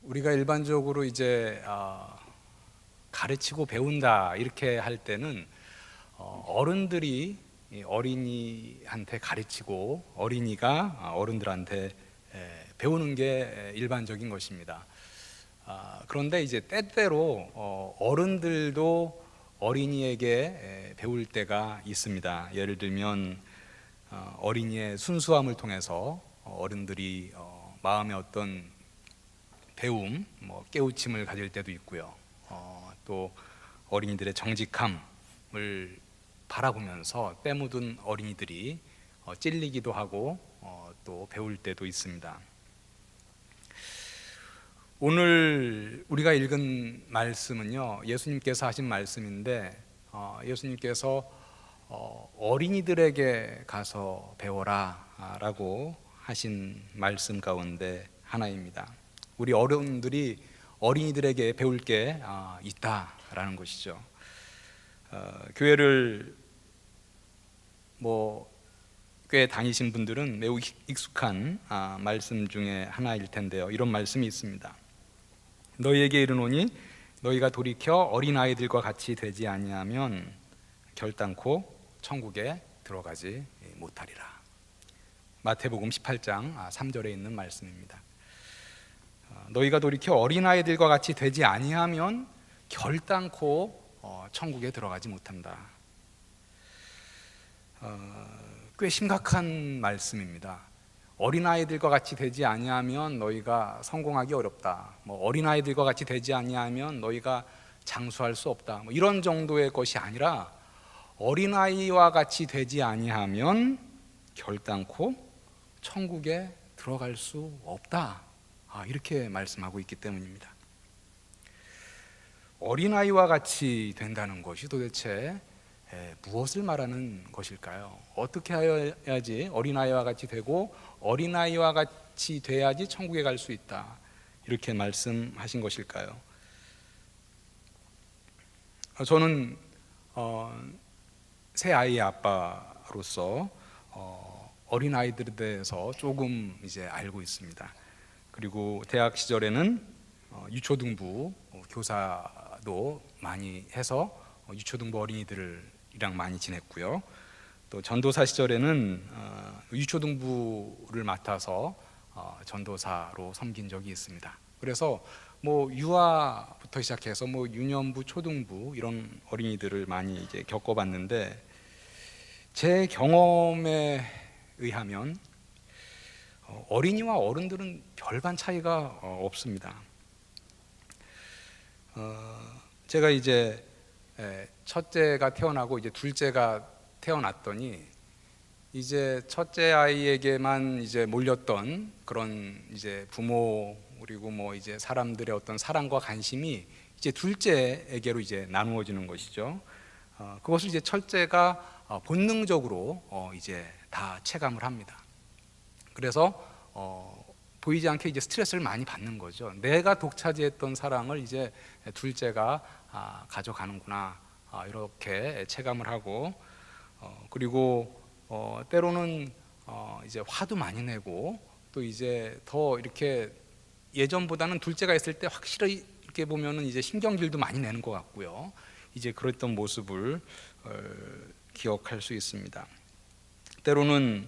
우리가 일반적으로 이제 가르치고 배운다 이렇게 할 때는 어른들이 어린이한테 가르치고 어린이가 어른들한테 배우는 게 일반적인 것입니다. 그런데 이제 때때로 어른들도 어린이에게 배울 때가 있습니다. 예를 들면 어린이의 순수함을 통해서 어른들이 마음의 어떤 배움, 깨우침을 가질 때도 있고요. 또 어린이들의 정직함을 바라보면서 때 묻은 어린이들이 찔리기도 하고 또 배울 때도 있습니다. 오늘 우리가 읽은 말씀은요, 예수님께서 하신 말씀인데 예수님께서 어린이들에게 가서 배워라 라고 하신 말씀 가운데 하나입니다. 우리 어른들이 어린이들에게 배울 게 있다라는 것이죠. 교회를 꽤 다니신 분들은 매우 익숙한 말씀 중에 하나일 텐데요. 이런 말씀이 있습니다. 너희에게 이르노니 너희가 돌이켜 어린아이들과 같이 되지 아니하면 결단코 천국에 들어가지 못하리라. 마태복음 18장 3절에 있는 말씀입니다. 너희가 돌이켜 어린아이들과 같이 되지 아니하면 결단코 천국에 들어가지 못한다. 꽤 심각한 말씀입니다. 어린아이들과 같이 되지 아니하면 너희가 성공하기 어렵다. 어린아이들과 같이 되지 아니하면 너희가 장수할 수 없다. 이런 정도의 것이 아니라 어린아이와 같이 되지 아니하면 결단코 천국에 들어갈 수 없다. 이렇게 말씀하고 있기 때문입니다. 어린아이와 같이 된다는 것이 도대체 무엇을 말하는 것일까요? 어떻게 해야지 어린아이와 같이 되고 어린아이와 같이 돼야지 천국에 갈 수 있다, 이렇게 말씀하신 것일까요? 저는 새 아이의 아빠로서 어린아이들에 대해서 조금 이제 알고 있습니다. 그리고 대학 시절에는 유초등부 교사도 많이 해서 유초등부 어린이들이랑 많이 지냈고요. 또 전도사 시절에는 유초등부를 맡아서 전도사로 섬긴 적이 있습니다. 그래서 유아부터 시작해서 유년부, 초등부 이런 어린이들을 많이 이제 겪어봤는데, 제 경험에 의하면 어린이와 어른들은 별반 차이가 없습니다. 제가 이제 첫째가 태어나고 이제 둘째가 태어났더니 이제 첫째 아이에게만 이제 몰렸던 그런 이제 부모 그리고 이제 사람들의 어떤 사랑과 관심이 이제 둘째에게로 이제 나누어지는 것이죠. 그것을 이제 첫째가 본능적으로 이제 다 체감을 합니다. 그래서 보이지 않게 이제 스트레스를 많이 받는 거죠. 내가 독차지했던 사랑을 이제 둘째가 가져가는구나, 이렇게 체감을 하고, 그리고 때로는 이제 화도 많이 내고, 또 이제 더 이렇게 예전보다는 둘째가 있을 때 확실히 이렇게 보면은 이제 신경질도 많이 내는 것 같고요. 이제 그랬던 모습을 기억할 수 있습니다. 때로는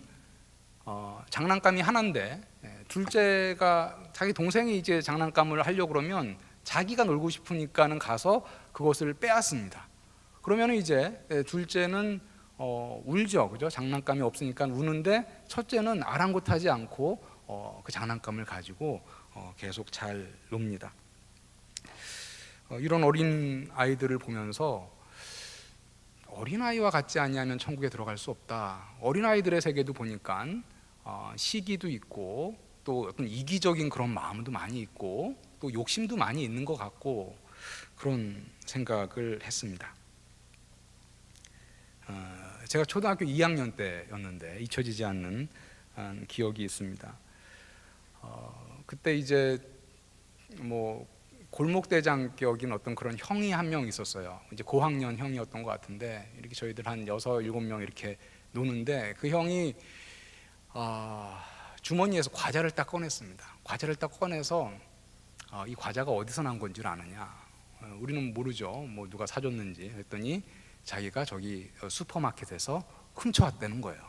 장난감이 하나인데 둘째가 자기 동생이 이제 장난감을 하려고 그러면 자기가 놀고 싶으니까는 가서 그것을 빼앗습니다. 그러면 이제 둘째는 울죠, 그죠? 장난감이 없으니까 우는데 첫째는 아랑곳하지 않고 그 장난감을 가지고 계속 잘 놉니다. 이런 어린 아이들을 보면서 어린아이와 같지 아니하면 천국에 들어갈 수 없다. 어린아이들의 세계도 보니까 시기도 있고 또 어떤 이기적인 그런 마음도 많이 있고 또 욕심도 많이 있는 것 같고, 그런 생각을 했습니다. 제가 초등학교 2학년 때였는데 잊혀지지 않는 기억이 있습니다. 그때 이제 골목대장격인 어떤 그런 형이 한 명 있었어요. 이제 고학년 형이었던 것 같은데, 이렇게 저희들 한 6, 7명 이렇게 노는데 그 형이 주머니에서 과자를 딱 꺼냈습니다. 과자를 딱 꺼내서 이 과자가 어디서 난 건 줄 아느냐? 우리는 모르죠. 뭐 누가 사줬는지. 그랬더니 자기가 저기 슈퍼마켓에서 훔쳐왔다는 거예요.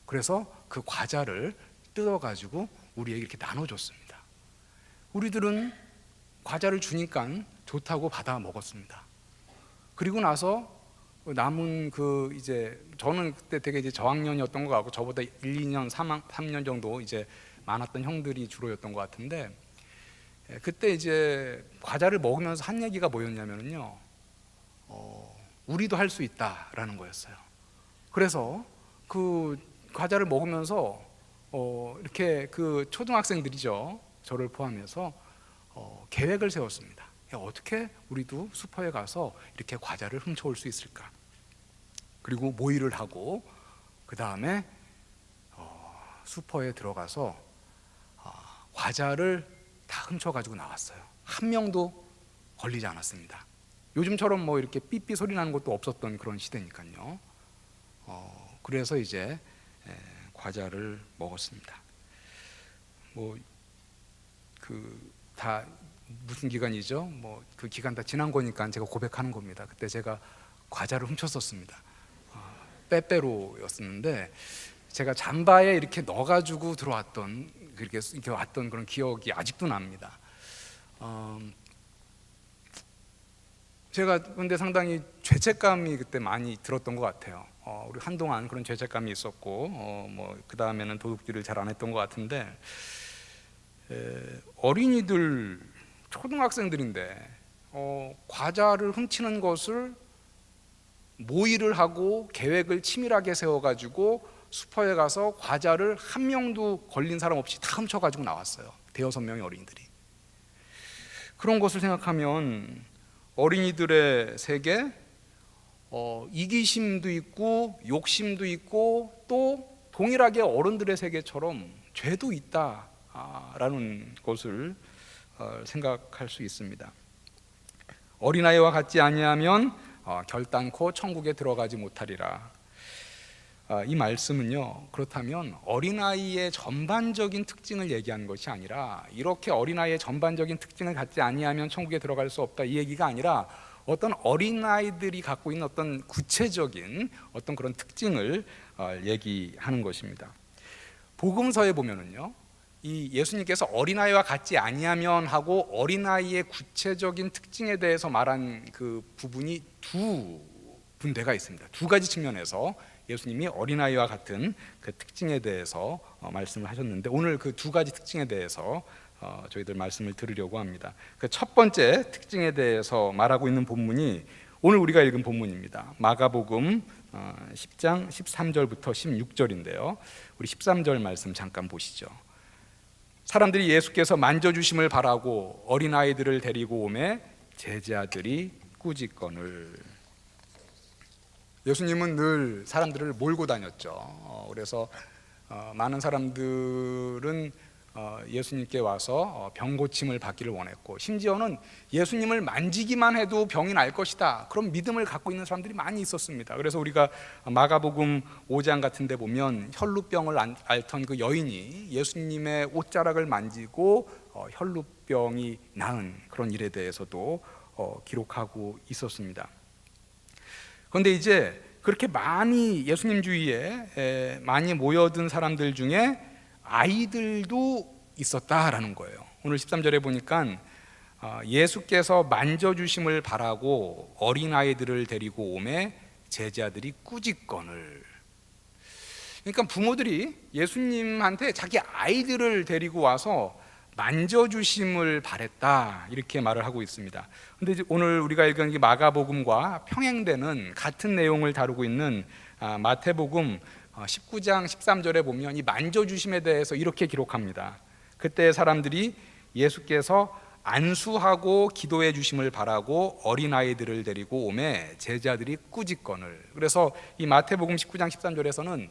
그래서 그 과자를 뜯어가지고 우리에게 이렇게 나눠줬습니다. 우리들은 과자를 주니까 좋다고 받아 먹었습니다. 그리고 나서 남은 그 이제 저는 그때 되게 이제 저학년이었던 것 같고 저보다 1, 2년, 3년 정도 이제 많았던 형들이 주로였던 것 같은데 그때 이제 과자를 먹으면서 한 얘기가 뭐였냐면요, 우리도 할 수 있다라는 거였어요. 그래서 그 과자를 먹으면서 이렇게 그 초등학생들이죠, 저를 포함해서 계획을 세웠습니다. 어떻게 우리도 슈퍼에 가서 이렇게 과자를 훔쳐올 수 있을까? 그리고 모의를 하고 그 다음에 슈퍼에 들어가서 과자를 다 훔쳐가지고 나왔어요. 한 명도 걸리지 않았습니다. 요즘처럼 뭐 이렇게 삐삐 소리 나는 것도 없었던 그런 시대니까요. 그래서 이제 과자를 먹었습니다. 뭐 그 다 무슨 기간이죠? 뭐 그 기간 다 지난 거니까 제가 고백하는 겁니다. 그때 제가 과자를 훔쳤었습니다. 빼빼로였었는데 제가 잠바에 이렇게 넣어가지고 들어왔던 이렇게 왔던 그런 기억이 아직도 납니다. 제가 근데 상당히 죄책감이 그때 많이 들었던 것 같아요. 우리 한동안 그런 죄책감이 있었고 뭐 그 다음에는 도둑질을 잘 안 했던 것 같은데 어린이들 초등학생들인데 과자를 훔치는 것을 모의를 하고 계획을 치밀하게 세워가지고 슈퍼에 가서 과자를 한 명도 걸린 사람 없이 다 훔쳐가지고 나왔어요. 대여섯 명의 어린이들이. 그런 것을 생각하면 어린이들의 세계, 이기심도 있고 욕심도 있고 또 동일하게 어른들의 세계처럼 죄도 있다라는 것을 생각할 수 있습니다. 어린아이와 같지 아니하면 결단코 천국에 들어가지 못하리라. 이 말씀은요, 그렇다면 어린아이의 전반적인 특징을 얘기하는 것이 아니라 이렇게 어린아이의 전반적인 특징을 갖지 아니하면 천국에 들어갈 수 없다, 이 얘기가 아니라 어떤 어린아이들이 갖고 있는 어떤 구체적인 어떤 그런 특징을 얘기하는 것입니다. 복음서에 보면은요, 이 예수님께서 어린아이와 같지 아니하면 하고 어린아이의 구체적인 특징에 대해서 말한 그 부분이 두 군데가 있습니다. 두 가지 측면에서 예수님이 어린아이와 같은 그 특징에 대해서 말씀을 하셨는데 오늘 그 두 가지 특징에 대해서 저희들 말씀을 들으려고 합니다. 그 첫 번째 특징에 대해서 말하고 있는 본문이 오늘 우리가 읽은 본문입니다. 마가복음 10장 13절부터 16절인데요. 우리 13절 말씀 잠깐 보시죠. 사람들이 예수께서 만져주심을 바라고 어린아이들을 데리고 오매 제자들이 꾸짖거늘. 예수님은 늘 사람들을 몰고 다녔죠. 그래서 많은 사람들은 예수님께 와서 병 고침을 받기를 원했고 심지어는 예수님을 만지기만 해도 병이 날 것이다, 그런 믿음을 갖고 있는 사람들이 많이 있었습니다. 그래서 우리가 마가복음 5장 같은 데 보면 혈루병을 앓던 그 여인이 예수님의 옷자락을 만지고 혈루병이 나은 그런 일에 대해서도 기록하고 있었습니다. 그런데 이제 그렇게 많이 예수님 주위에 많이 모여든 사람들 중에 아이들도 있었다라는 거예요. 오늘 13절에 보니까 예수께서 만져주심을 바라고 어린아이들을 데리고 오매 제자들이 꾸짖거늘. 그러니까 부모들이 예수님한테 자기 아이들을 데리고 와서 만져주심을 바랬다, 이렇게 말을 하고 있습니다. 근데 이제 오늘 우리가 읽은 이 마가복음과 평행되는 같은 내용을 다루고 있는 마태복음 19장 13절에 보면 이 만져주심에 대해서 이렇게 기록합니다. 그때 사람들이 예수께서 안수하고 기도해 주심을 바라고 어린아이들을 데리고 오매 제자들이 꾸짖거늘. 그래서 이 마태복음 19장 13절에서는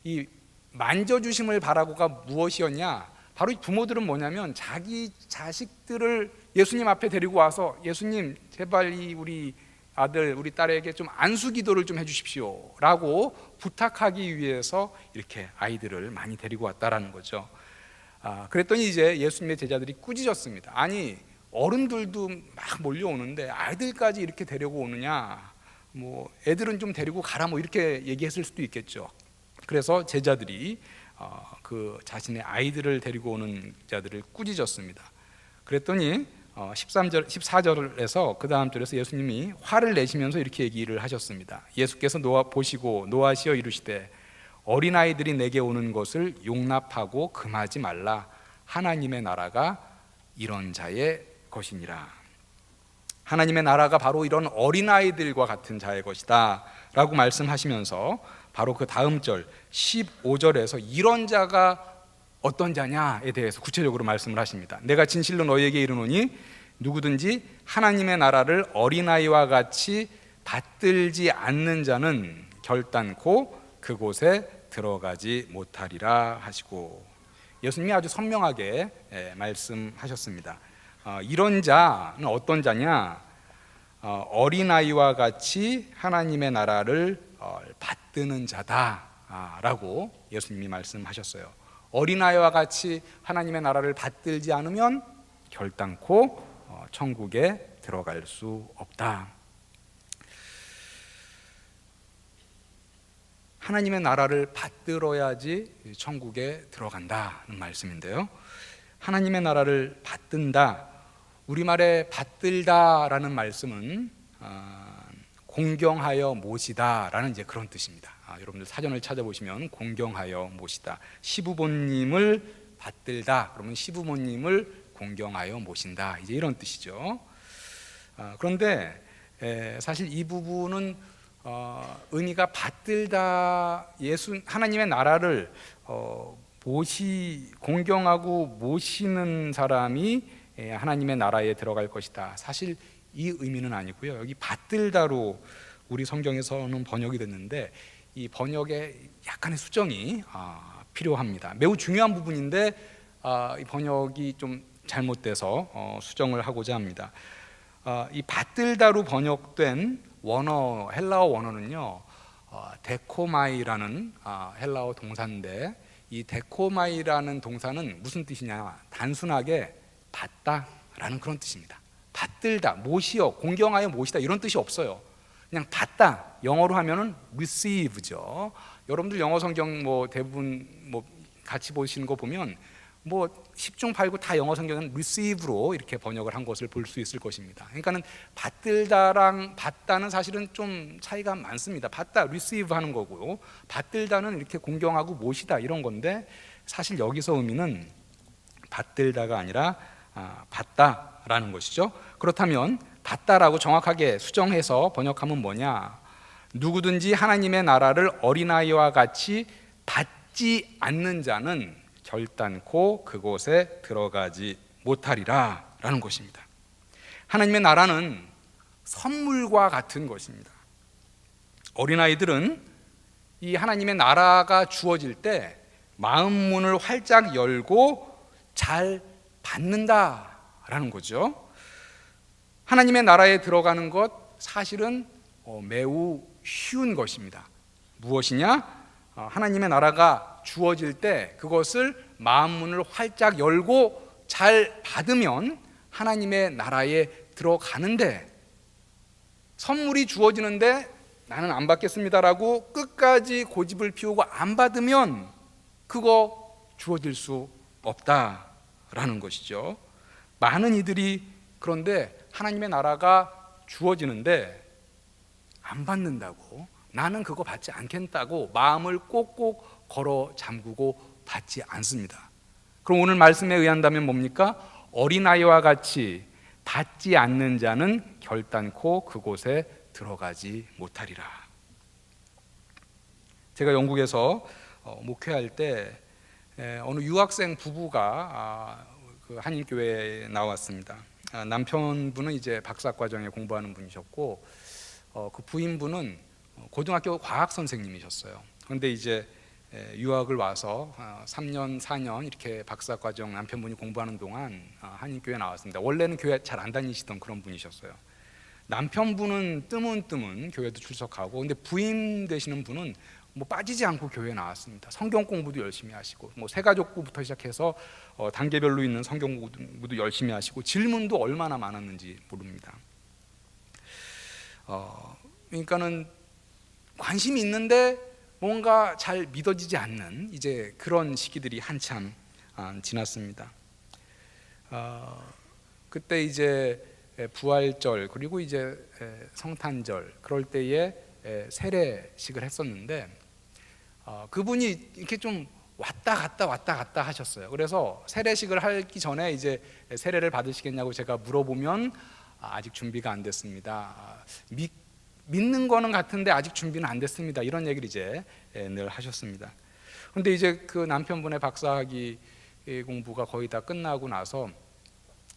이 만져주심을 바라고가 무엇이었냐, 바로 이 부모들은 뭐냐면 자기 자식들을 예수님 앞에 데리고 와서 예수님 제발 이 우리 아들 우리 딸에게 좀 안수 기도를 좀 해주십시오 라고 부탁하기 위해서 이렇게 아이들을 많이 데리고 왔다라는 거죠. 그랬더니 이제 예수님의 제자들이 꾸짖었습니다. 아니 어른들도 막 몰려오는데 아이들까지 이렇게 데리고 오느냐, 뭐 애들은 좀 데리고 가라, 뭐 이렇게 얘기했을 수도 있겠죠. 그래서 제자들이 그 자신의 아이들을 데리고 오는 자들을 꾸짖었습니다. 그랬더니 13절, 14절에서 그 다음 절에서 예수님이 화를 내시면서 이렇게 얘기를 하셨습니다. 예수께서 보시고 노하시어 이르시되 어린아이들이 내게 오는 것을 용납하고 금하지 말라. 하나님의 나라가 이런 자의 것이니라. 하나님의 나라가 바로 이런 어린아이들과 같은 자의 것이다 라고 말씀하시면서 바로 그 다음 절 15절에서 이런 자가 어떤 자냐에 대해서 구체적으로 말씀을 하십니다. 내가 진실로 너희에게 이르노니 누구든지 하나님의 나라를 어린아이와 같이 받들지 않는 자는 결단코 그곳에 들어가지 못하리라 하시고, 예수님이 아주 선명하게 말씀하셨습니다. 이런 자는 어떤 자냐? 어린아이와 같이 하나님의 나라를 받드는 자다라고 예수님이 말씀하셨어요. 어린아이와 같이 하나님의 나라를 받들지 않으면 결단코 천국에 들어갈 수 없다. 하나님의 나라를 받들어야지 천국에 들어간다는 말씀인데요. 하나님의 나라를 받든다, 우리말에 받들다라는 말씀은 공경하여 모시다라는 이제 그런 뜻입니다. 여러분들 사전을 찾아보시면 공경하여 모시다, 시부모님을 받들다 그러면 시부모님을 공경하여 모신다, 이제 이런 뜻이죠. 그런데 사실 이 부분은 의미가 받들다, 하나님의 나라를 공경하고 모시는 사람이 하나님의 나라에 들어갈 것이다, 사실 이 의미는 아니고요. 여기 받들다로 우리 성경에서는 번역이 됐는데 이 번역에 약간의 수정이 필요합니다. 매우 중요한 부분인데 이 번역이 좀 잘못돼서 수정을 하고자 합니다. 이 받들다로 번역된 원어, 헬라어 원어는요, 데코마이라는 헬라어 동사인데, 이 데코마이라는 동사는 무슨 뜻이냐? 단순하게 받다라는 그런 뜻입니다. 받들다, 모시어, 공경하여 모시다, 이런 뜻이 없어요. 그냥 받다, 영어로 하면은 receive죠. 여러분들 영어 성경 뭐 대부분 뭐 같이 보시는 거 보면 뭐 10중 8구 다 영어 성경은 receive로 이렇게 번역을 한 것을 볼 수 있을 것입니다. 그러니까는 받들다랑 받다는 사실은 좀 차이가 많습니다. 받다, receive 하는 거고, 받들다는 이렇게 공경하고 모시다 이런 건데, 사실 여기서 의미는 받들다가 아니라 받다라는 것이죠. 그렇다면 받다라고 정확하게 수정해서 번역하면 뭐냐? 누구든지 하나님의 나라를 어린아이와 같이 받지 않는 자는 결단코 그곳에 들어가지 못하리라 라는 것입니다. 하나님의 나라는 선물과 같은 것입니다. 어린아이들은 이 하나님의 나라가 주어질 때 마음 문을 활짝 열고 잘 받는다라는 거죠. 하나님의 나라에 들어가는 것 사실은 매우 쉬운 것입니다. 무엇이냐? 하나님의 나라가 주어질 때 그것을 마음 문을 활짝 열고 잘 받으면 하나님의 나라에 들어가는데, 선물이 주어지는데 나는 안 받겠습니다라고 끝까지 고집을 피우고 안 받으면 그거 주어질 수 없다라는 것이죠. 많은 이들이 그런데 하나님의 나라가 주어지는데 안 받는다고, 나는 그거 받지 않겠다고 마음을 꼭꼭 걸어 잠그고 받지 않습니다. 그럼 오늘 말씀에 의한다면 뭡니까? 어린아이와 같이 받지 않는 자는 결단코 그곳에 들어가지 못하리라. 제가 영국에서 목회할 때 어느 유학생 부부가 그 한인교회에 나왔습니다. 남편분은 이제 박사과정에 공부하는 분이셨고, 그 부인분은 고등학교 과학 선생님이셨어요. 그런데 이제 유학을 와서 3년, 4년 이렇게 박사과정 남편분이 공부하는 동안 한인교회에 나왔습니다. 원래는 교회 잘 안 다니시던 그런 분이셨어요. 남편분은 뜨문뜨문 교회도 출석하고, 근데 부인 되시는 분은 뭐 빠지지 않고 교회에 나왔습니다. 성경 공부도 열심히 하시고 뭐 새가족부부터 시작해서 단계별로 있는 성경 공부도 열심히 하시고 질문도 얼마나 많았는지 모릅니다. 그러니까는 관심이 있는데 뭔가 잘 믿어지지 않는 이제 그런 시기들이 한참 지났습니다. 그때 이제 부활절 그리고 이제 성탄절 그럴 때에 세례식을 했었는데 그분이 이렇게 좀 왔다 갔다 하셨어요. 그래서 세례식을 하기 전에 이제 세례를 받으시겠냐고 제가 물어보면 아직 준비가 안 됐습니다. 믿는 거는 같은데 아직 준비는 안 됐습니다. 이런 얘기를 이제 늘 하셨습니다. 그런데 이제 그 남편분의 박사학위 공부가 거의 다 끝나고 나서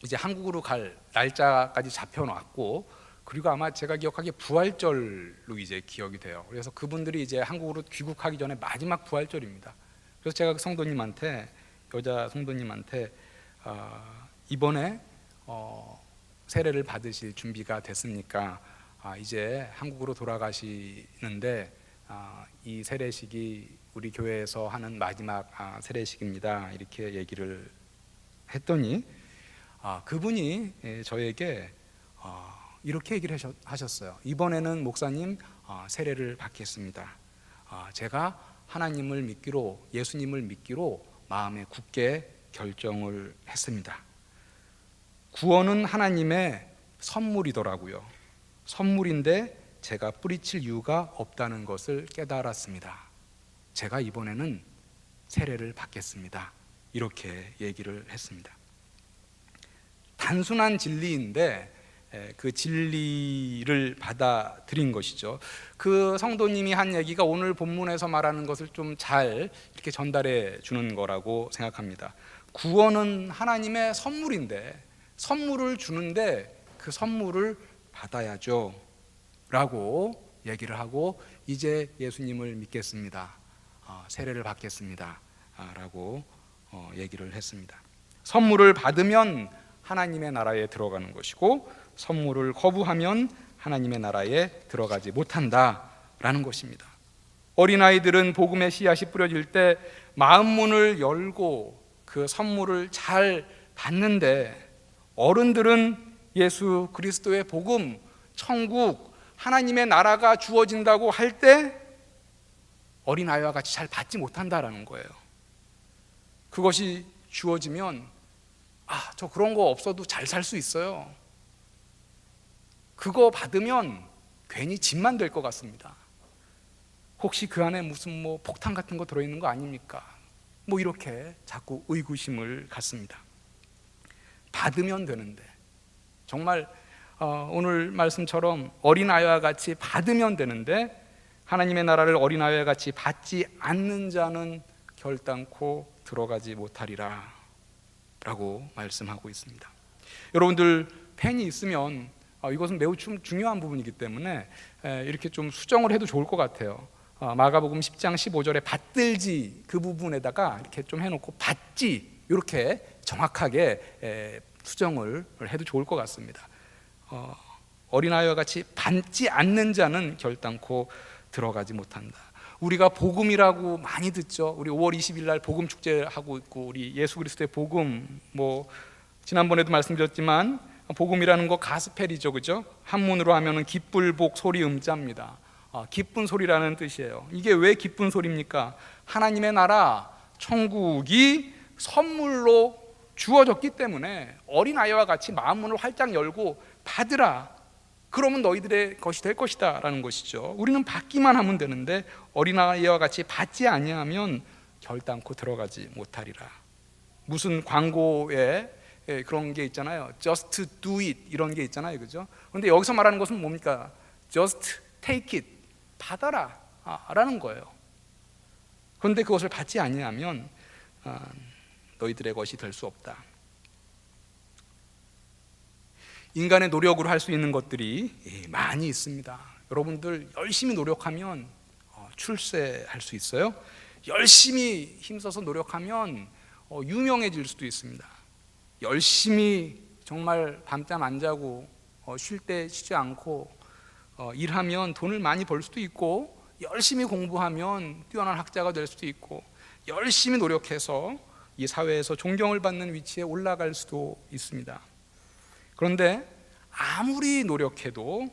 이제 한국으로 갈 날짜까지 잡혀놨고, 그리고 아마 제가 기억하기에 부활절로 이제 기억이 돼요. 그래서 그분들이 이제 한국으로 귀국하기 전에 마지막 부활절입니다. 그래서 제가 그 성도님한테, 여자 성도님한테 이번에 세례를 받으실 준비가 됐습니까? 이제 한국으로 돌아가시는데 이 세례식이 우리 교회에서 하는 마지막 세례식입니다. 이렇게 얘기를 했더니 그분이 저에게 이렇게 얘기를 하셨어요. 이번에는 목사님 세례를 받겠습니다. 제가 하나님을 믿기로, 예수님을 믿기로 마음에 굳게 결정을 했습니다. 구원은 하나님의 선물이더라고요. 선물인데 제가 뿌리칠 이유가 없다는 것을 깨달았습니다. 제가 이번에는 세례를 받겠습니다. 이렇게 얘기를 했습니다. 단순한 진리인데 그 진리를 받아들인 것이죠. 그 성도님이 한 얘기가 오늘 본문에서 말하는 것을 좀 잘 이렇게 전달해 주는 거라고 생각합니다. 구원은 하나님의 선물인데 선물을 주는데 그 선물을 받아야죠 라고 얘기를 하고 이제 예수님을 믿겠습니다. 세례를 받겠습니다 라고 얘기를 했습니다. 선물을 받으면 하나님의 나라에 들어가는 것이고 선물을 거부하면 하나님의 나라에 들어가지 못한다라는 것입니다. 어린아이들은 복음의 씨앗이 뿌려질 때 마음문을 열고 그 선물을 잘 받는데, 어른들은 예수 그리스도의 복음, 천국, 하나님의 나라가 주어진다고 할 때 어린아이와 같이 잘 받지 못한다라는 거예요. 그것이 주어지면 저 그런 거 없어도 잘 살 수 있어요. 그거 받으면 괜히 짐만 될 것 같습니다. 혹시 그 안에 무슨 뭐 폭탄 같은 거 들어있는 거 아닙니까? 뭐 이렇게 자꾸 의구심을 갖습니다. 받으면 되는데, 정말 오늘 말씀처럼 어린아이와 같이 받으면 되는데 하나님의 나라를 어린아이와 같이 받지 않는 자는 결단코 들어가지 못하리라 라고 말씀하고 있습니다. 여러분들 펜이 있으면 이것은 매우 중요한 부분이기 때문에 이렇게 좀 수정을 해도 좋을 것 같아요. 마가복음 10장 15절에 받들지 그 부분에다가 이렇게 좀 해놓고 받지 이렇게 정확하게 수정을 해도 좋을 것 같습니다. 어린아이와 같이 받지 않는 자는 결단코 들어가지 못한다. 우리가 복음이라고 많이 듣죠. 우리 5월 20일 날 복음 축제 하고 있고, 우리 예수 그리스도의 복음, 뭐 지난번에도 말씀드렸지만 복음이라는 거 가스펠이죠, 그죠? 한문으로 하면은 기쁠복 소리 음자입니다. 기쁜 소리라는 뜻이에요. 이게 왜 기쁜 소리입니까? 하나님의 나라, 천국이 선물로 주어졌기 때문에 어린아이와 같이 마음문을 활짝 열고 받으라. 그러면 너희들의 것이 될 것이다 라는 것이죠. 우리는 받기만 하면 되는데 어린아이와 같이 받지 아니하면 결단코 들어가지 못하리라. 무슨 광고에 그런 게 있잖아요. Just do it 이런 게 있잖아요, 그죠? 그런데 여기서 말하는 것은 뭡니까? Just take it, 받아라 라는 거예요. 그런데 그것을 받지 아니하면 너희들의 것이 될 수 없다. 인간의 노력으로 할 수 있는 것들이 많이 있습니다. 여러분들 열심히 노력하면 출세할 수 있어요. 열심히 힘써서 노력하면 유명해질 수도 있습니다. 열심히 정말 밤잠 안 자고 쉴 때 쉬지 않고 일하면 돈을 많이 벌 수도 있고, 열심히 공부하면 뛰어난 학자가 될 수도 있고, 열심히 노력해서 이 사회에서 존경을 받는 위치에 올라갈 수도 있습니다. 그런데 아무리 노력해도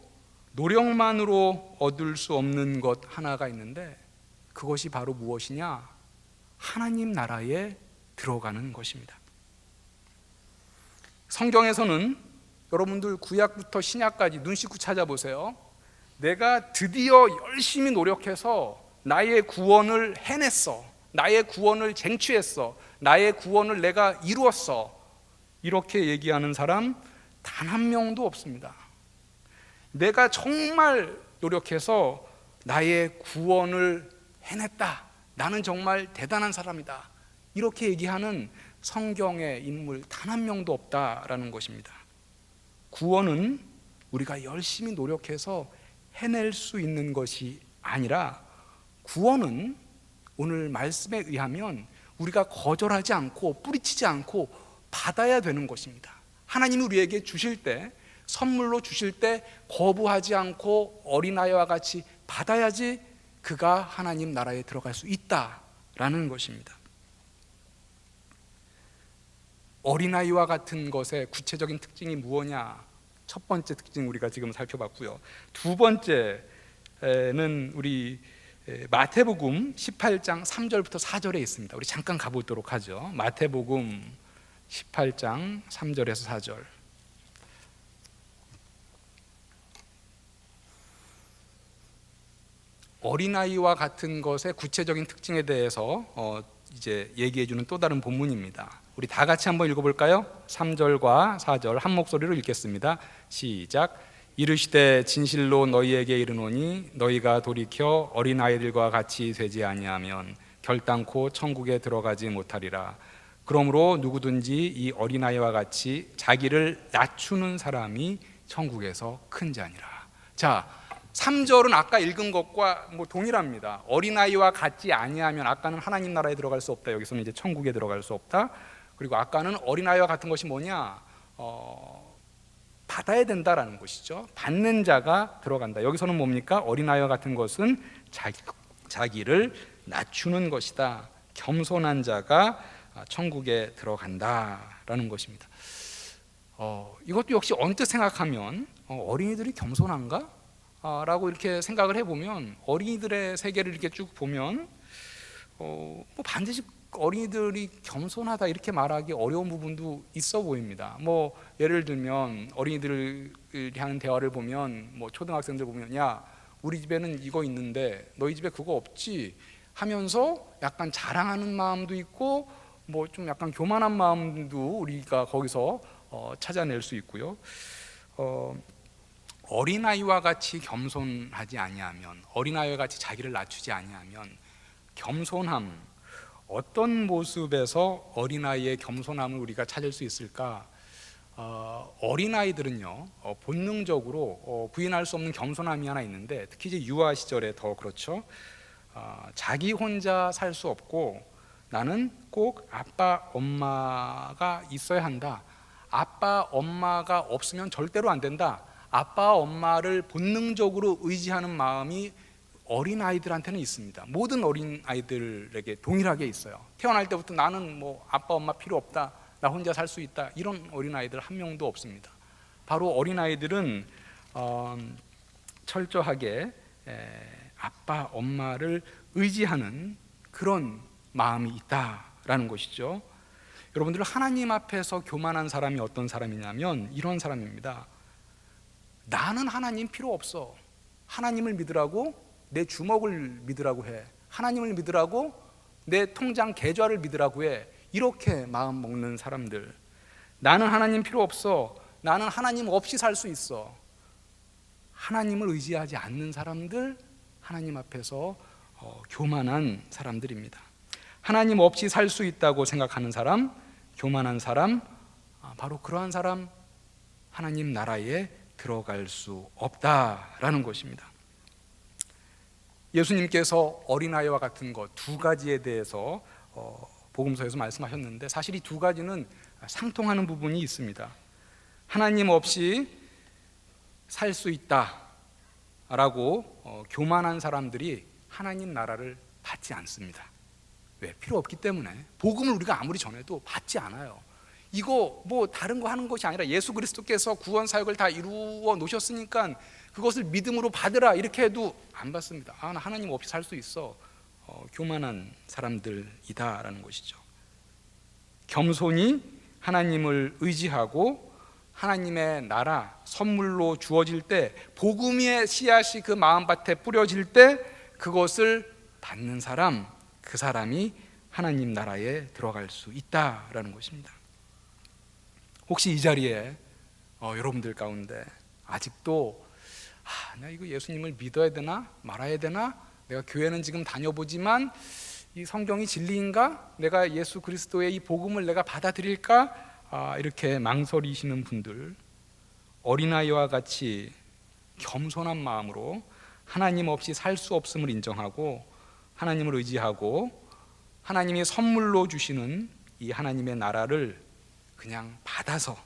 노력만으로 얻을 수 없는 것 하나가 있는데, 그것이 바로 무엇이냐? 하나님 나라에 들어가는 것입니다. 성경에서는 여러분들 구약부터 신약까지 눈 씻고 찾아보세요. 내가 드디어 열심히 노력해서 나의 구원을 해냈어, 나의 구원을 쟁취했어, 나의 구원을 내가 이루었어, 이렇게 얘기하는 사람 단 한 명도 없습니다. 내가 정말 노력해서 나의 구원을 해냈다, 나는 정말 대단한 사람이다, 이렇게 얘기하는 성경의 인물 단 한 명도 없다라는 것입니다. 구원은 우리가 열심히 노력해서 해낼 수 있는 것이 아니라, 구원은 오늘 말씀에 의하면 우리가 거절하지 않고 뿌리치지 않고 받아야 되는 것입니다. 하나님이 우리에게 주실 때, 선물로 주실 때 거부하지 않고 어린아이와 같이 받아야지 그가 하나님 나라에 들어갈 수 있다라는 것입니다. 어린아이와 같은 것의 구체적인 특징이 무엇냐? 첫 번째 특징 우리가 지금 살펴봤고요. 두 번째는 우리 마태복음 18장 3절부터 4절에 있습니다. 우리 잠깐 가보도록 하죠. 마태복음 18장 3절에서 4절. 어린아이와 같은 것의 구체적인 특징에 대해서 이제 얘기해주는 또 다른 본문입니다. 우리 다 같이 한번 읽어볼까요? 3절과 4절 한 목소리로 읽겠습니다. 시작. 이르시되 진실로 너희에게 이르노니 너희가 돌이켜 어린아이들과 같이 되지 아니하면 결단코 천국에 들어가지 못하리라. 그러므로 누구든지 이 어린아이와 같이 자기를 낮추는 사람이 천국에서 큰 자니라. 자, 3절은 아까 읽은 것과 동일합니다. 어린아이와 같지 아니하면, 아까는 하나님 나라에 들어갈 수 없다, 여기서는 이제 천국에 들어갈 수 없다. 그리고 아까는 어린아이와 같은 것이 뭐냐? 받아야 된다라는 것이죠. 받는 자가 들어간다. 여기서는 뭡니까? 어린아이와 같은 것은 자기를 낮추는 것이다. 겸손한 자가 천국에 들어간다라는 것입니다. 이것도 역시 언뜻 생각하면 어린이들이 겸손한가? 라고 이렇게 생각을 해보면, 어린이들의 세계를 이렇게 쭉 보면 반드시 어린이들이 겸손하다 이렇게 말하기 어려운 부분도 있어 보입니다. 예를 들면 어린이들이 하는 대화를 보면, 초등학생들 보면, 야, 우리 집에는 이거 있는데 너희 집에 그거 없지? 하면서 약간 자랑하는 마음도 있고, 좀 약간 교만한 마음도 우리가 거기서 찾아낼 수 있고요. 어린아이와 같이 겸손하지 아니하면, 어린아이와 같이 자기를 낮추지 아니하면, 겸손함, 어떤 모습에서 어린아이의 겸손함을 우리가 찾을 수 있을까? 어린아이들은요, 본능적으로 부인할 수 없는 겸손함이 하나 있는데, 특히 이제 유아 시절에 더 그렇죠. 자기 혼자 살 수 없고 나는 꼭 아빠 엄마가 있어야 한다, 아빠 엄마가 없으면 절대로 안 된다, 아빠 엄마를 본능적으로 의지하는 마음이 어린아이들한테는 있습니다. 모든 어린아이들에게 동일하게 있어요. 태어날 때부터 나는 아빠 엄마 필요 없다, 나 혼자 살 수 있다, 이런 어린아이들 한 명도 없습니다. 바로 어린아이들은 철저하게 아빠 엄마를 의지하는 그런 마음이 있다라는 것이죠. 여러분들, 하나님 앞에서 교만한 사람이 어떤 사람이냐면 이런 사람입니다. 나는 하나님 필요 없어, 하나님을 믿으라고 내 주먹을 믿으라고 해, 하나님을 믿으라고 내 통장 계좌를 믿으라고 해, 이렇게 마음 먹는 사람들. 나는 하나님 필요 없어, 나는 하나님 없이 살 수 있어, 하나님을 의지하지 않는 사람들, 하나님 앞에서 교만한 사람들입니다. 하나님 없이 살 수 있다고 생각하는 사람, 교만한 사람, 바로 그러한 사람, 하나님 나라에 들어갈 수 없다라는 것입니다. 예수님께서 어린아이와 같은 것 두 가지에 대해서 복음서에서 말씀하셨는데, 사실 이 두 가지는 상통하는 부분이 있습니다. 하나님 없이 살 수 있다라고 교만한 사람들이 하나님 나라를 받지 않습니다. 왜? 필요 없기 때문에. 복음을 우리가 아무리 전해도 받지 않아요. 이거 뭐 다른 거 하는 것이 아니라 예수 그리스도께서 구원 사역을 다 이루어 놓으셨으니까 그것을 믿음으로 받으라 이렇게 해도 안 받습니다. 나 하나님 없이 살 수 있어. 교만한 사람들이다라는 것이죠. 겸손히 하나님을 의지하고 하나님의 나라 선물로 주어질 때, 복음의 씨앗이 그 마음밭에 뿌려질 때 그것을 받는 사람, 그 사람이 하나님 나라에 들어갈 수 있다라는 것입니다. 혹시 이 자리에 여러분들 가운데 아직도 나 이거 예수님을 믿어야 되나 말아야 되나, 내가 교회는 지금 다녀보지만 이 성경이 진리인가, 내가 예수 그리스도의 이 복음을 내가 받아들일까, 이렇게 망설이시는 분들, 어린아이와 같이 겸손한 마음으로 하나님 없이 살 수 없음을 인정하고 하나님을 의지하고 하나님이 선물로 주시는 이 하나님의 나라를 그냥 받아서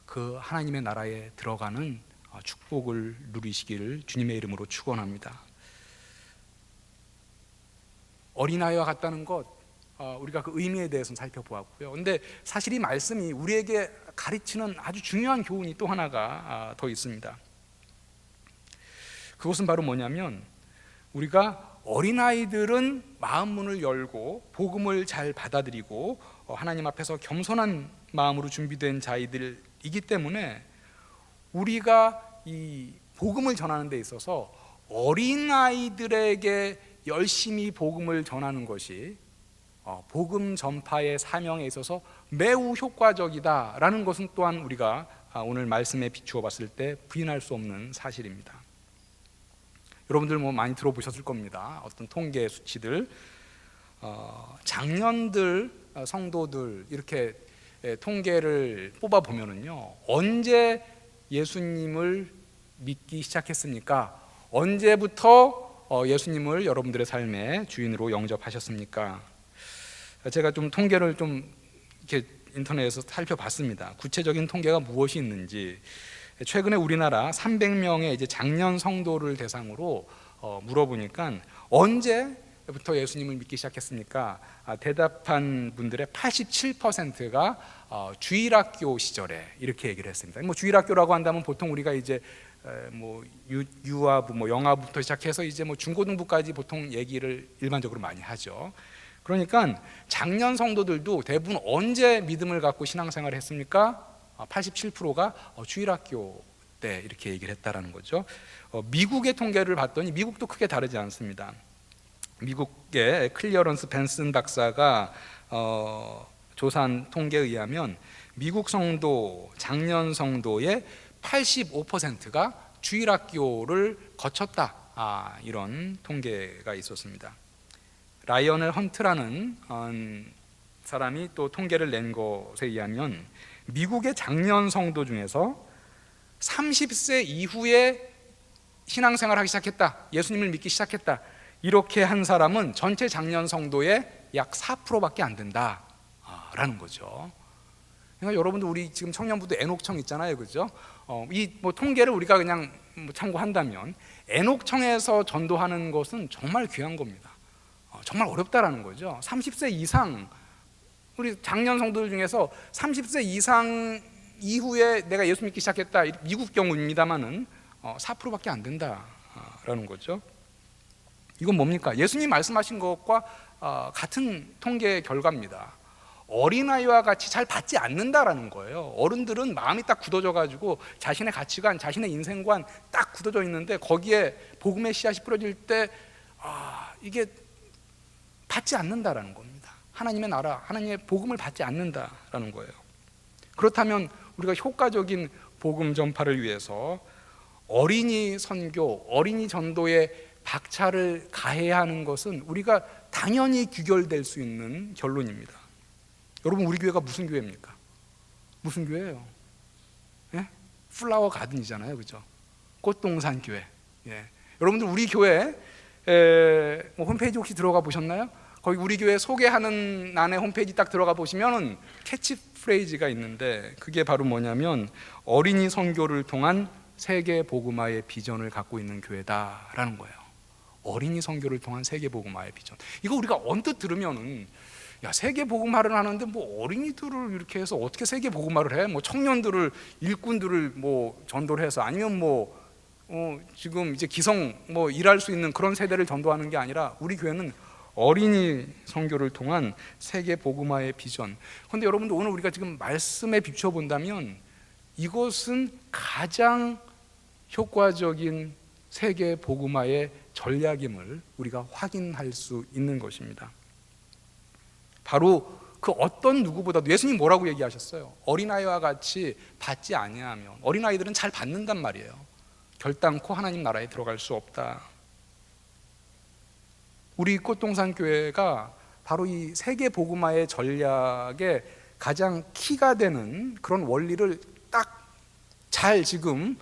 그 하나님의 나라에 들어가는 축복을 누리시기를 주님의 이름으로 축원합니다. 어린아이와 같다는 것, 우리가 그 의미에 대해서는 살펴보았고요. 그런데 사실 이 말씀이 우리에게 가르치는 아주 중요한 교훈이 또 하나가 더 있습니다. 그것은 바로 뭐냐면, 우리가 어린아이들은 마음 문을 열고 복음을 잘 받아들이고 하나님 앞에서 겸손한 마음으로 준비된 자이들이기 때문에 우리가 이 복음을 전하는 데 있어서 어린아이들에게 열심히 복음을 전하는 것이 복음 전파의 사명에 있어서 매우 효과적이다라는 것은 또한 우리가 오늘 말씀에 비추어 봤을 때 부인할 수 없는 사실입니다. 여러분들 뭐 많이 들어보셨을 겁니다. 어떤 통계 수치들, 작년들 성도들 이렇게 통계를 뽑아 보면은요, 언제 예수님을 믿기 시작했습니까? 언제부터 예수님을 여러분들의 삶의 주인으로 영접하셨습니까? 제가 좀 통계를 좀 이렇게 인터넷에서 살펴봤습니다. 구체적인 통계가 무엇이 있는지. 최근에 우리나라 300명의 이제 작년 성도를 대상으로 물어보니까 언제부터 예수님을 믿기 시작했습니까? 대답한 분들의 87%가 주일학교 시절에 이렇게 얘기를 했습니다. 뭐 주일학교라고 한다면 보통 우리가 이제 뭐 유아부, 뭐 영아부터 시작해서 이제 뭐 중고등부까지 보통 얘기를 일반적으로 많이 하죠. 그러니까 작년 성도들도 대부분 언제 믿음을 갖고 신앙생활을 했습니까? 87%가 주일학교 때 이렇게 얘기를 했다라는 거죠. 미국의 통계를 봤더니 미국도 크게 다르지 않습니다. 미국의 클리어런스 벤슨 박사가 조사한 통계에 의하면 미국 성도, 작년 성도의 85%가 주일학교를 거쳤다, 이런 통계가 있었습니다. 라이언을 헌트라는 사람이 또 통계를 낸 것에 의하면 미국의 작년 성도 중에서 30세 이후에 신앙생활을 하기 시작했다, 예수님을 믿기 시작했다, 이렇게 한 사람은 전체 작년 성도의 약 4%밖에 안 된다라는 거죠. 그러니까 여러분들 우리 지금 청년부도 애녹청 있잖아요, 그죠? 이 뭐 통계를 우리가 그냥 참고한다면 애녹청에서 전도하는 것은 정말 귀한 겁니다. 정말 어렵다라는 거죠. 30세 이상, 우리 작년 성도들 중에서 30세 이상 이후에 내가 예수 믿기 시작했다, 미국 경우입니다만은 4%밖에 안 된다라는 거죠. 이건 뭡니까? 예수님 말씀하신 것과 같은 통계 결과입니다. 어린아이와 같이 잘 받지 않는다라는 거예요. 어른들은 마음이 딱 굳어져 가지고 자신의 가치관, 자신의 인생관 딱 굳어져 있는데 거기에 복음의 씨앗이 뿌려질 때 이게 받지 않는다라는 겁니다. 하나님의 나라, 하나님의 복음을 받지 않는다라는 거예요. 그렇다면 우리가 효과적인 복음 전파를 위해서 어린이 선교, 어린이 전도에 박차를 가해야 하는 것은 우리가 당연히 규결될 수 있는 결론입니다. 여러분, 우리 교회가 무슨 교회입니까? 무슨 교회예요? 예? 플라워 가든이잖아요, 그죠? 꽃동산 교회. 예. 여러분들 우리 교회 뭐 홈페이지 혹시 들어가 보셨나요? 거기 우리 교회 소개하는 난의 홈페이지 딱 들어가 보시면은 캐치프레이즈가 있는데 그게 바로 뭐냐면 어린이 선교를 통한 세계 복음화의 비전을 갖고 있는 교회다라는 거예요. 어린이 선교를 통한 세계복음화의 비전. 이거 우리가 언뜻 들으면은 야, 세계복음화를 하는데 뭐 어린이들을 이렇게 해서 어떻게 세계복음화를 해? 뭐 청년들을, 일꾼들을 뭐 전도를 해서, 아니면 뭐 지금 이제 기성 뭐 일할 수 있는 그런 세대를 전도하는 게 아니라 우리 교회는 어린이 선교를 통한 세계복음화의 비전. 그런데 여러분들, 오늘 우리가 지금 말씀에 비춰 본다면 이것은 가장 효과적인 세계복음화의 전략임을 우리가 확인할 수 있는 것입니다. 바로 그 어떤 누구보다도 예수님 뭐라고 얘기하셨어요? 어린아이와 같이 받지 아니하면, 어린아이들은 잘 받는단 말이에요. 결단코 하나님 나라에 들어갈 수 없다. 우리 꽃동산교회가 바로 이 세계복음화의 전략의 가장 키가 되는 그런 원리를 딱 잘 지금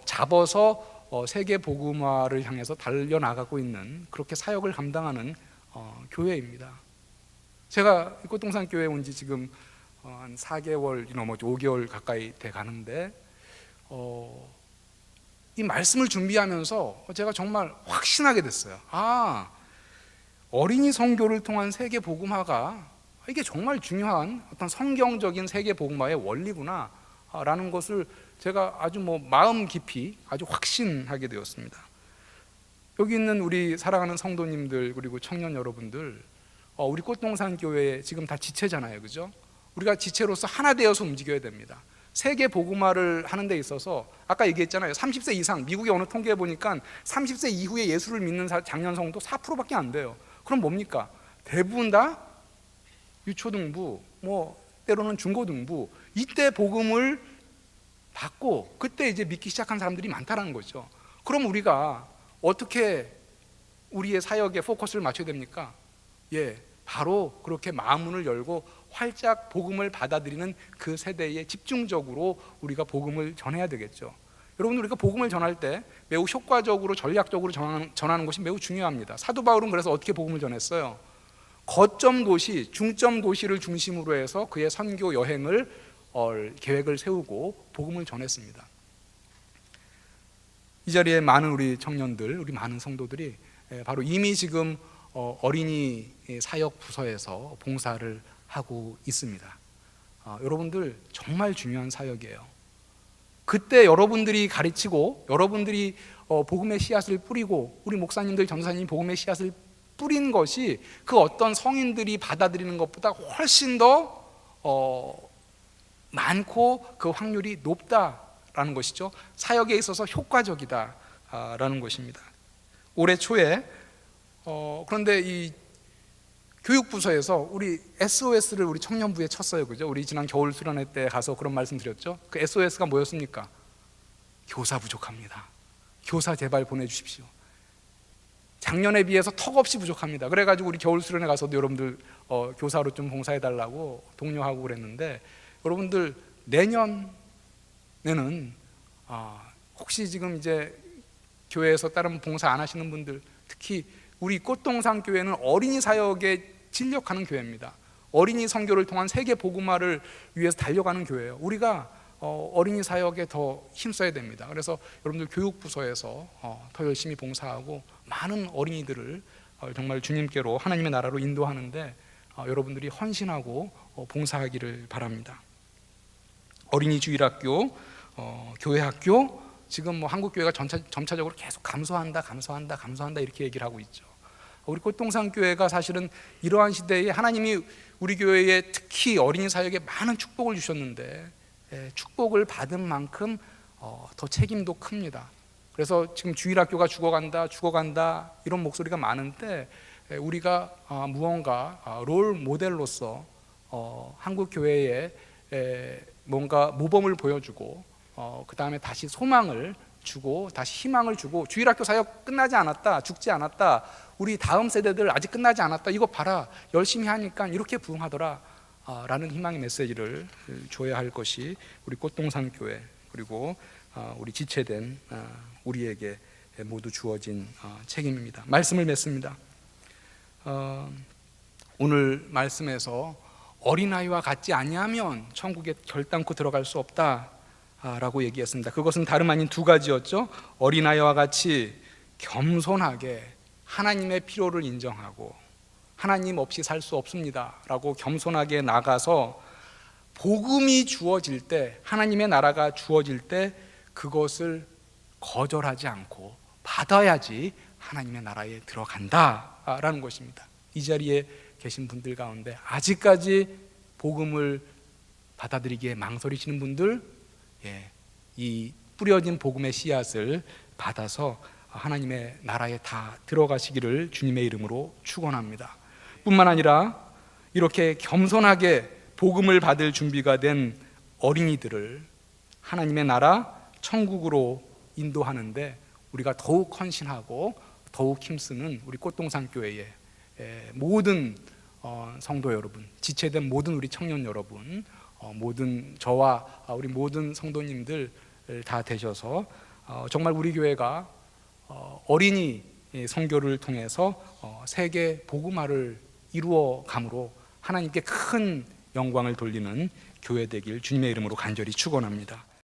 잡아서 세계복음화를 향해서 달려나가고 있는, 그렇게 사역을 감당하는 교회입니다. 제가 꽃동산교회에 온 지 지금 한 4개월이 넘었죠. 5개월 가까이 돼 가는데 이 말씀을 준비하면서 제가 정말 확신하게 됐어요. 어린이 선교를 통한 세계 복음화가 이게 정말 중요한 어떤 성경적인 세계 복음화의 원리구나 라는 것을 제가 아주 마음 깊이 아주 확신하게 되었습니다. 여기 있는 우리 사랑하는 성도님들, 그리고 청년 여러분들, 우리 꽃동산 교회 지금 다 지체잖아요, 그죠? 우리가 지체로서 하나 되어서 움직여야 됩니다. 세계 복음화를 하는 데 있어서 아까 얘기했잖아요. 30세 이상, 미국의 어느 통계에 보니까 30세 이후에 예수를 믿는 장년 성도 4%밖에 안 돼요. 그럼 뭡니까? 대부분 다 유초등부, 때로는 중고등부, 이때 복음을 받고 그때 이제 믿기 시작한 사람들이 많다는 거죠. 그럼 우리가 어떻게 우리의 사역에 포커스를 맞춰야 됩니까? 바로 그렇게 마음문을 열고 활짝 복음을 받아들이는 그 세대에 집중적으로 우리가 복음을 전해야 되겠죠. 여러분, 우리가 복음을 전할 때 매우 효과적으로 전략적으로 전하는 것이 매우 중요합니다. 사도 바울은 그래서 어떻게 복음을 전했어요? 거점 도시, 중점 도시를 중심으로 해서 그의 선교 여행을 계획을 세우고 복음을 전했습니다. 이 자리에 많은 우리 청년들, 우리 많은 성도들이 바로 이미 지금 어린이 사역 부서에서 봉사를 하고 있습니다. 여러분들 정말 중요한 사역이에요. 그때 여러분들이 가르치고 여러분들이 복음의 씨앗을 뿌리고 우리 목사님들, 전도사님이 복음의 씨앗을 뿌린 것이 그 어떤 성인들이 받아들이는 것보다 훨씬 더 많고 그 확률이 높다라는 것이죠. 사역에 있어서 효과적이다라는 것입니다. 올해 초에 그런데 이 교육부서에서 우리 SOS를 우리 청년부에 쳤어요, 그죠? 우리 지난 겨울 수련회 때 가서 그런 말씀 드렸죠. 그 SOS가 뭐였습니까? 교사 부족합니다. 교사 제발 보내주십시오. 작년에 비해서 턱없이 부족합니다. 그래가지고 우리 겨울 수련회 가서도 여러분들 교사로 좀 봉사해달라고 독려하고 그랬는데, 여러분들 내년에는 혹시 지금 이제 교회에서 다른 봉사 안 하시는 분들, 특히 우리 꽃동산 교회는 어린이 사역에 진력하는 교회입니다. 어린이 선교를 통한 세계 복음화를 위해서 달려가는 교회예요. 우리가 어린이 사역에 더 힘써야 됩니다. 그래서 여러분들 교육부서에서 더 열심히 봉사하고 많은 어린이들을 정말 주님께로, 하나님의 나라로 인도하는데 여러분들이 헌신하고 봉사하기를 바랍니다. 어린이 주일학교, 교회학교, 지금 한국 교회가 점차적으로 계속 감소한다 이렇게 얘기를 하고 있죠. 우리 꽃동산 교회가 사실은 이러한 시대에 하나님이 우리 교회에 특히 어린이 사역에 많은 축복을 주셨는데 축복을 받은 만큼 더 책임도 큽니다. 그래서 지금 주일학교가 죽어간다 이런 목소리가 많은데, 우리가 무언가 롤 모델로서 한국 교회에 뭔가 모범을 보여주고 그 다음에 다시 소망을 주고 다시 희망을 주고, 주일학교 사역 끝나지 않았다, 죽지 않았다, 우리 다음 세대들 아직 끝나지 않았다, 이거 봐라 열심히 하니까 이렇게 부흥하더라 라는 희망의 메시지를 줘야 할 것이 우리 꽃동산 교회, 그리고 우리 지체된 우리에게 모두 주어진 책임입니다. 말씀을 맺습니다. 오늘 말씀에서 어린아이와 같지 아니하면 천국에 결단코 들어갈 수 없다 라고 얘기했습니다. 그것은 다름 아닌 두 가지였죠. 어린아이와 같이 겸손하게 하나님의 필요를 인정하고 하나님 없이 살 수 없습니다 라고 겸손하게 나가서 복음이 주어질 때, 하나님의 나라가 주어질 때 그것을 거절하지 않고 받아야지 하나님의 나라에 들어간다라는 것입니다. 이 자리에 계신 분들 가운데 아직까지 복음을 받아들이기에 망설이시는 분들, 이 뿌려진 복음의 씨앗을 받아서 하나님의 나라에 다 들어가시기를 주님의 이름으로 축원합니다. 뿐만 아니라 이렇게 겸손하게 복음을 받을 준비가 된 어린이들을 하나님의 나라 천국으로 인도하는데 우리가 더욱 헌신하고 더욱 힘쓰는 우리 꽃동산 교회의 모든 성도 여러분, 지체된 모든 우리 청년 여러분, 모든 저와 우리 모든 성도님들 다 되셔서 정말 우리 교회가 어린이 선교를 통해서 세계 복음화를 이루어 감으로 하나님께 큰 영광을 돌리는 교회 되길 주님의 이름으로 간절히 축원합니다.